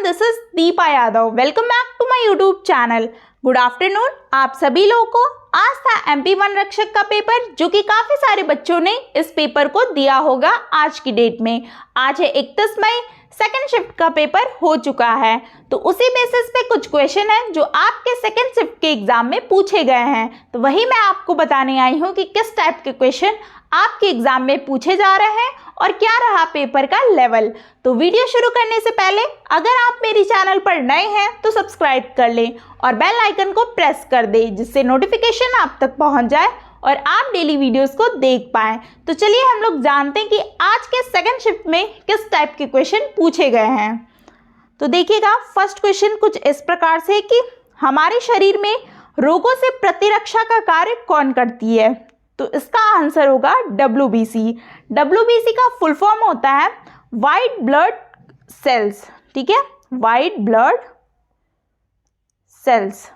This is Deepa Yadav. Welcome back to my YouTube channel. Good afternoon आप सभी लोगों को। आज था MP1 रक्षक का पेपर, जो कि काफ़ी सारे बच्चों ने इस पेपर को दिया होगा आज की डेट में। आज है 31 मई, सेकेंड शिफ्ट का पेपर हो चुका है। तो उसी बेसिस पे कुछ क्वेश्चन हैं जो आपके सेकेंड शिफ्ट के एग्जाम में पूछे गए हैं। तो वही मैं आपको बताने आई हूँ कि किस टाइप के क्वेश्चन आपके एग्जाम में पूछे जा रहे हैं और क्या रहा पेपर का लेवल। तो वीडियो शुरू करने से पहले अगर आप मेरी चैनल पर नए हैं तो सब्सक्राइब कर लें और बेल आइकन को प्रेस कर दें, जिससे नोटिफिकेशन आप तक पहुंच जाए और आप डेली वीडियोस को देख पाएं। तो चलिए हम लोग जानते हैं कि आज के सेकंड शिफ्ट में किस टाइप के क्वेश्चन पूछे गए हैं। तो देखिएगा, फर्स्ट क्वेश्चन कुछ इस प्रकार से कि हमारे शरीर में रोगों से प्रतिरक्षा का कार्य कौन करती है। तो इसका आंसर होगा WBC। WBC का फुल फॉर्म होता है वाइट ब्लड सेल्स। ठीक है, वाइट ब्लड सेल्स।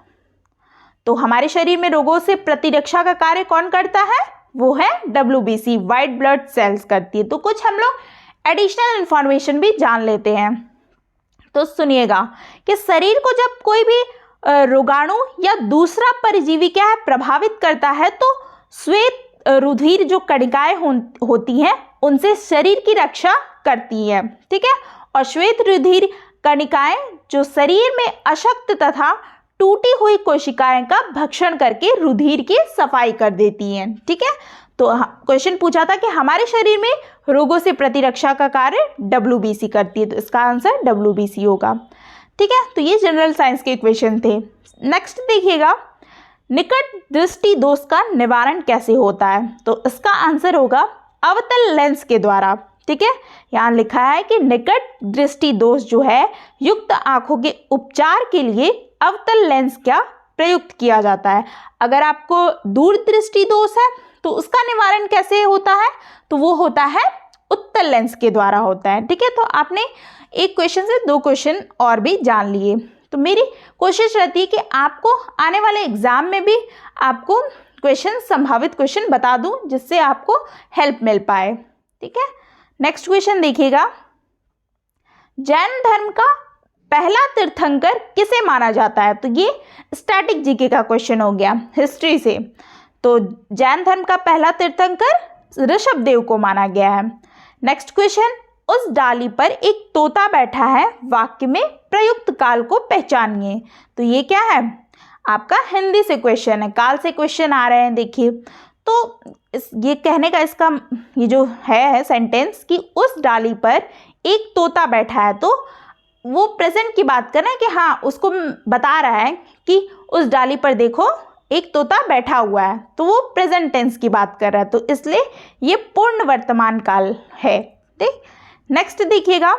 तो हमारे शरीर में रोगों से प्रतिरक्षा का कार्य कौन करता है, वो है WBC, वाइट ब्लड सेल्स करती है। तो कुछ हम लोग एडिशनल इंफॉर्मेशन भी जान लेते हैं। तो सुनिएगा कि शरीर को जब कोई भी रोगाणु या दूसरा परजीवी क्या है प्रभावित करता है, तो श्वेत रुधिर जो कणिकाएं होती हैं उनसे शरीर की रक्षा करती है। ठीक है, और श्वेत रुधिर कणिकाएं जो शरीर में अशक्त तथा टूटी हुई कोशिकाएं का भक्षण करके रुधिर की सफाई कर देती हैं। ठीक है, तो क्वेश्चन पूछा था कि हमारे शरीर में रोगों से प्रतिरक्षा का कार्य WBC करती है, तो इसका आंसर WBC होगा। ठीक है, तो ये जनरल साइंस के क्वेश्चन थे। नेक्स्ट देखिएगा, निकट दृष्टि दोष का निवारण कैसे होता है। तो इसका आंसर होगा अवतल लेंस के द्वारा। ठीक है, यहाँ लिखा है कि निकट दृष्टि दोष जो है युक्त आंखों के उपचार के लिए अवतल लेंस क्या प्रयुक्त किया जाता है। अगर आपको दूर दृष्टि दोष है तो उसका निवारण कैसे होता है, तो वो होता है उत्तल लेंस के द्वारा होता है। ठीक है, तो आपने एक क्वेश्चन से दो क्वेश्चन और भी जान लिए। तो मेरी कोशिश रहती है कि आपको आने वाले एग्जाम में भी आपको क्वेश्चन, संभावित क्वेश्चन बता दूं, जिससे आपको हेल्प मिल पाए। ठीक है, नेक्स्ट क्वेश्चन देखिएगा, जैन धर्म का पहला तीर्थंकर किसे माना जाता है। तो ये स्टैटिक जीके का क्वेश्चन हो गया हिस्ट्री से। तो जैन धर्म का पहला तीर्थंकर ऋषभदेव को माना गया है। नेक्स्ट क्वेश्चन, उस डाली पर एक तोता बैठा है, वाक्य में प्रयुक्त काल को पहचानिए। तो ये क्या है, आपका हिंदी से क्वेश्चन है, काल से क्वेश्चन आ रहे हैं। देखिए, तो ये कहने का इसका ये जो है सेंटेंस कि उस डाली पर एक तोता बैठा है, तो वो प्रेजेंट की बात कर रहे हैं कि हाँ, उसको बता रहा है कि उस डाली पर देखो एक तोता बैठा हुआ है, तो वो प्रेजेंट टेंस की बात कर रहा है, तो इसलिए ये पूर्ण वर्तमान काल है। ठीक, नेक्स्ट देखिएगा,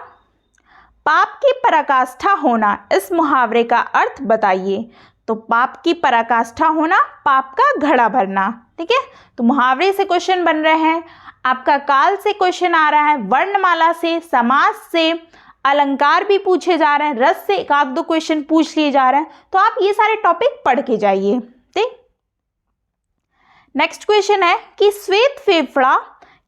पाप की पराकाष्ठा होना, इस मुहावरे का अर्थ बताइए। तो पाप की पराकाष्ठा होना, पाप का घड़ा भरना। ठीक है, तो मुहावरे से क्वेश्चन बन रहे हैं, आपका काल से क्वेश्चन आ रहा है, वर्णमाला से, समास से, अलंकार भी पूछे जा रहे हैं, रस से एक आध दो क्वेश्चन पूछ लिए जा रहे हैं। तो आप ये सारे टॉपिक पढ़ के जाइए। ठीक, नेक्स्ट क्वेश्चन है कि श्वेत फेफड़ा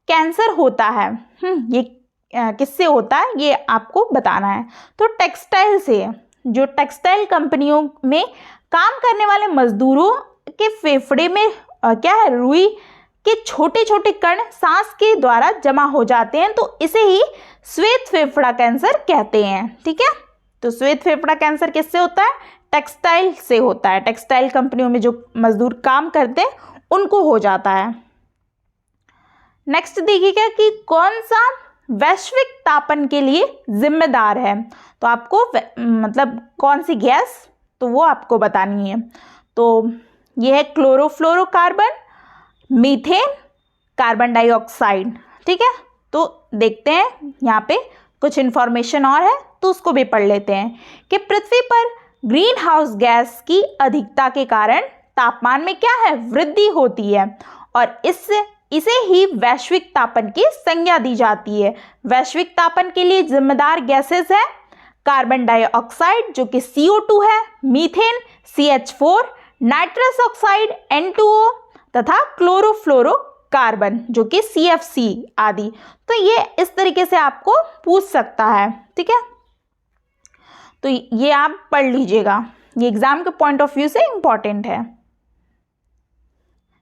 कैंसर होता है, ये किससे होता है, ये आपको बताना है। तो टेक्सटाइल से, जो टेक्सटाइल कंपनियों में काम करने वाले मजदूरों के फेफड़े में क्या है, रुई के छोटे छोटे कण सांस के द्वारा जमा हो जाते हैं, तो इसे ही श्वेत फेफड़ा कैंसर कहते हैं। ठीक है, तो श्वेत फेफड़ा कैंसर किससे होता है, टेक्सटाइल से होता है। टेक्सटाइल कंपनियों में जो मजदूर काम करते हैं उनको हो जाता है। नेक्स्ट देखिएगा कि कौन सा वैश्विक तापन के लिए जिम्मेदार है। तो आपको मतलब कौन सी गैस, तो वो आपको बतानी है। तो ये है क्लोरोफ्लोरोकार्बन, मीथेन, कार्बन डाइऑक्साइड। ठीक है, तो देखते हैं यहाँ पे कुछ इन्फॉर्मेशन और है, तो उसको भी पढ़ लेते हैं कि पृथ्वी पर ग्रीन हाउस गैस की अधिकता के कारण तापमान में क्या है, वृद्धि होती है, और इसे ही वैश्विक तापन की संज्ञा दी जाती है। वैश्विक तापन के लिए जिम्मेदार गैसेस है कार्बन डाइऑक्साइड जो कि CO2 है, methane CH4, nitrous oxide N2O तथा क्लोरोफ्लोरोकार्बन जो कि CFC आदि। तो ये इस तरीके से आपको पूछ सकता है। ठीक है, तो ये आप पढ़ लीजिएगा, ये एग्जाम के पॉइंट ऑफ व्यू से इंपॉर्टेंट है।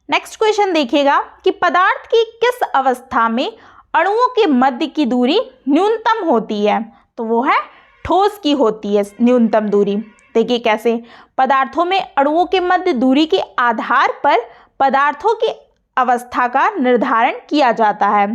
नेक्स्ट क्वेश्चन देखिएगा कि पदार्थ की किस अवस्था में अणुओं के मध्य की दूरी न्यूनतम होती है, तो वो है ठोस की होती है न्यूनतम दूरी। देखिए कैसे, पदार्थों में अणुओं के मध्य दूरी के आधार पर पदार्थों की अवस्था का निर्धारण किया जाता है।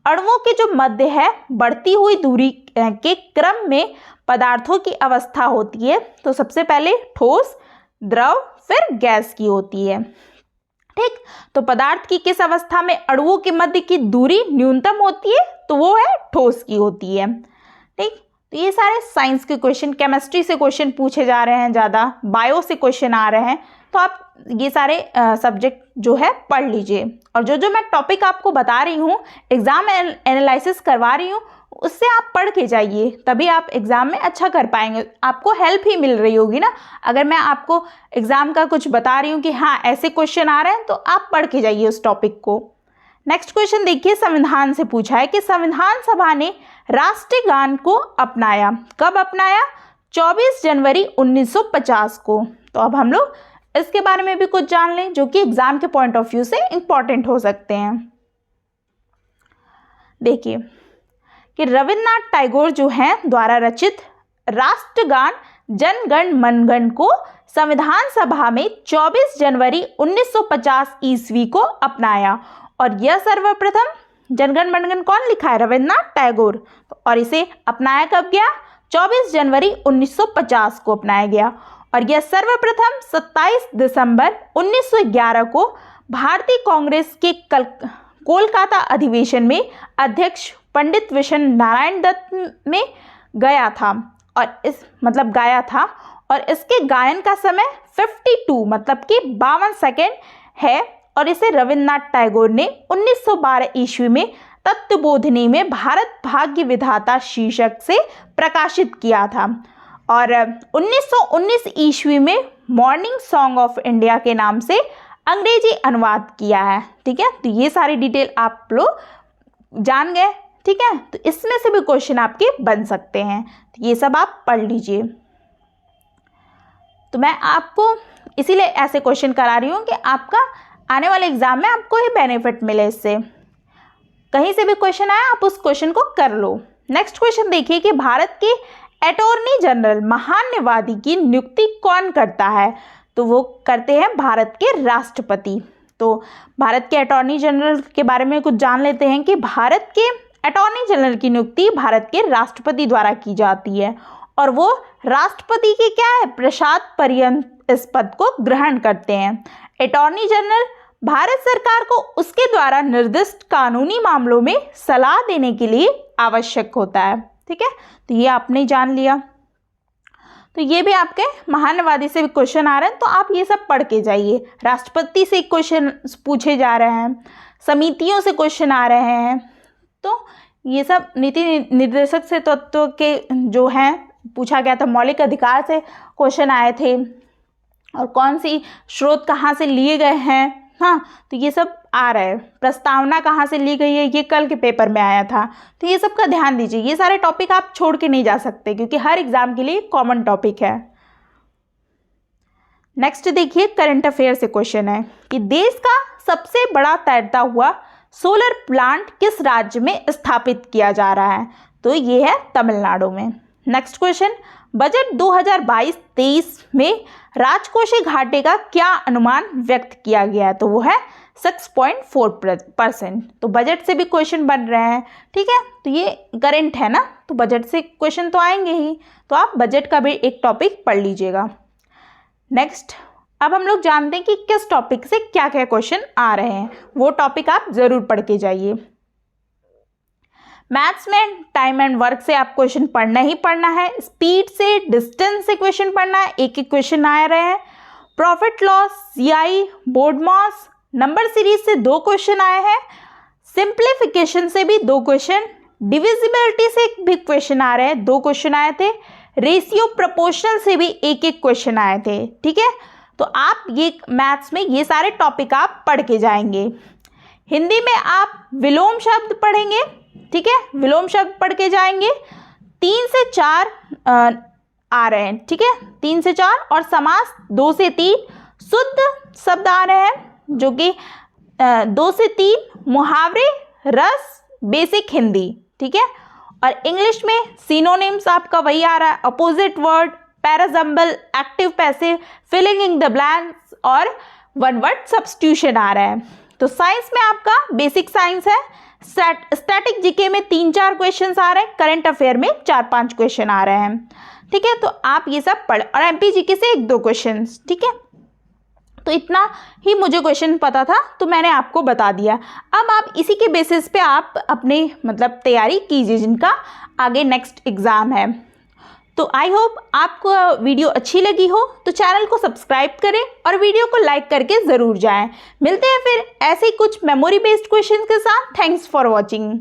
अणुओं के जो मध्य है बढ़ती हुई दूरी के क्रम में पदार्थों की अवस्था होती है, तो सबसे पहले ठोस, द्रव, फिर गैस की होती है। ठीक, तो पदार्थ की किस अवस्था में अणुओं के मध्य की दूरी न्यूनतम होती है, तो वो है ठोस की होती है। ठीक, तो ये सारे साइंस के क्वेश्चन, केमिस्ट्री से क्वेश्चन पूछे जा रहे हैं ज़्यादा, बायो से क्वेश्चन आ रहे हैं, तो आप ये सारे सब्जेक्ट जो है पढ़ लीजिए। और जो मैं टॉपिक आपको बता रही हूँ, एग्जाम एनालिसिस करवा रही हूँ, उससे आप पढ़ के जाइए, तभी आप एग्ज़ाम में अच्छा कर पाएंगे। आपको हेल्प ही मिल रही होगी ना, अगर मैं आपको एग्ज़ाम का कुछ बता रही हूँ कि हाँ ऐसे क्वेश्चन आ रहे हैं, तो आप पढ़ के जाइए उस टॉपिक को। नेक्स्ट क्वेश्चन देखिए, संविधान से पूछा है कि संविधान सभा ने राष्ट्रीय गान को अपनाया, कब अपनाया? 24 जनवरी 1950 को। तो अब हम लोग इसके बारे में भी कुछ जान लें, जो कि एग्जाम के पॉइंट ऑफ व्यू से इंपॉर्टेंट हो सकते हैं। देखिए कि रविन्द्रनाथ टैगोर जो हैं द्वारा रचित राष्ट्रगान जन गण मन गण को संविधान सभा में 24 जनवरी 1950 ईस्वी को अपनाया, और यह सर्वप्रथम जनगण मनगण कौन लिखा है? रविन्द्रनाथ टैगोर। और इसे अपनाया कब गया? 24 जनवरी 1950 को अपनाया गया, और यह सर्वप्रथम 27 दिसंबर 1911 को भारतीय कांग्रेस के कोलकाता अधिवेशन में अध्यक्ष पंडित विशन नारायण दत्त में गया था, और गाया था, और इसके गायन का समय 52 मतलब कि 52 सेकेंड है, और इसे रविन्द्रनाथ टैगोर ने 1912 ईस्वी में तत्वबोधिनी में भारत भाग्य विधाता शीर्षक से प्रकाशित किया था, और 1919 ईस्वी में मॉर्निंग सॉन्ग ऑफ इंडिया के नाम से अंग्रेजी अनुवाद किया है। ठीक है, तो ये सारी डिटेल आप लोग जान गए। ठीक है, तो इसमें से भी क्वेश्चन आपके बन सकते हैं, तो ये सब आप पढ़ लीजिए। तो मैं आपको इसीलिए ऐसे क्वेश्चन करा रही हूँ कि आपका आने वाले एग्जाम में आपको ही बेनिफिट मिले, इससे कहीं से भी क्वेश्चन आया आप उस क्वेश्चन को कर लो। नेक्स्ट क्वेश्चन देखिए कि भारत के अटॉर्नी जनरल महान्यवादी की नियुक्ति कौन करता है, तो वो करते हैं भारत के राष्ट्रपति। तो भारत के अटॉर्नी जनरल के बारे में कुछ जान लेते हैं कि भारत के अटॉर्नी जनरल की नियुक्ति भारत के राष्ट्रपति द्वारा की जाती है, और वो राष्ट्रपति के क्या है, प्रसाद पर्यंत इस पद को ग्रहण करते हैं। अटॉर्नी जनरल भारत सरकार को उसके द्वारा निर्दिष्ट कानूनी मामलों में सलाह देने के लिए आवश्यक होता है। ठीक है, तो ये आपने जान लिया। तो ये भी आपके महान्यवादी से भी क्वेश्चन आ रहे हैं, तो आप ये सब पढ़ के जाइए। राष्ट्रपति से क्वेश्चन पूछे जा रहे हैं, समितियों से क्वेश्चन आ रहे हैं, तो ये सब नीति निर्देशक से तत्व के जो हैं पूछा गया था, मौलिक अधिकार से क्वेश्चन आए थे, और कौन सी स्रोत कहाँ से लिए गए हैं। हाँ, तो ये सब आ रहा है। प्रस्तावना कहाँ से ली गई है, ये कल के पेपर में आया था, तो ये सब का ध्यान दीजिए। ये सारे टॉपिक आप छोड़ के नहीं जा सकते, क्योंकि हर एग्जाम के लिए कॉमन टॉपिक है। नेक्स्ट देखिए, करंट अफेयर से क्वेश्चन है कि देश का सबसे बड़ा तैरता हुआ सोलर प्लांट किस राज्य में स्थापित किया जा रहा है, तो ये है तमिलनाडु में। नेक्स्ट क्वेश्चन, बजट 2022-23 में राजकोषीय घाटे का क्या अनुमान व्यक्त किया गया है, तो वो है 6.4%। तो बजट से भी क्वेश्चन बन रहे हैं। ठीक है, तो ये करंट है ना, तो बजट से क्वेश्चन तो आएंगे ही, तो आप बजट का भी एक टॉपिक पढ़ लीजिएगा। नेक्स्ट, अब हम लोग जानते हैं कि किस टॉपिक से क्या क्या क्वेश्चन आ रहे हैं, वो टॉपिक आप जरूर पढ़ के जाइए। मैथ्स में टाइम एंड वर्क से आप क्वेश्चन पढ़ना ही पढ़ना है, स्पीड से, डिस्टेंस से क्वेश्चन पढ़ना है, एक एक क्वेश्चन आ रहे हैं। Profit loss, CI, BODMAS, number series से 2 क्वेश्चन आए हैं, सिंप्लीफिकेशन से भी 2 क्वेश्चन, डिविजिबिलिटी से भी क्वेश्चन आ रहे हैं, 2 क्वेश्चन आए थे, रेशियो प्रोपोर्शनल से भी एक एक क्वेश्चन आए थे। ठीक है, तो आप ये मैथ्स में ये सारे टॉपिक आप पढ़ के जाएंगे। हिंदी में आप विलोम शब्द पढ़ेंगे। ठीक है, विलोम शब्द पढ़ के जाएंगे। 3 से 4 आ रहे हैं, ठीक है, 3 से 4, और समास 2 से 3, शुद्ध शब्द आ रहे हैं जो कि 2 से 3, मुहावरे, रस, बेसिक हिंदी, ठीक है। और इंग्लिश में सिनोनिम्स आपका वही आ रहा है, opposite word, parajumble, active passive, filling in the blanks और वन वर्ड सब्स्टिट्यूशन आ रहा है। तो साइंस में आपका बेसिक साइंस है, स्टैटिक जीके में 3-4 क्वेश्चंस आ रहे हैं, करंट अफेयर में 4-5 क्वेश्चन आ रहे हैं, ठीक है। तो आप ये सब पढ़, और एमपी जीके से 1-2 क्वेश्चंस, ठीक है। तो इतना ही मुझे क्वेश्चन पता था तो मैंने आपको बता दिया। अब आप इसी के बेसिस पे आप अपने मतलब तैयारी कीजिए जिनका आगे नेक्स्ट एग्ज़ाम है। तो आई होप आपको वीडियो अच्छी लगी हो तो चैनल को सब्सक्राइब करें और वीडियो को लाइक करके ज़रूर जाएं। मिलते हैं फिर ऐसे ही कुछ मेमोरी बेस्ड क्वेश्चन के साथ। Thanks for watching.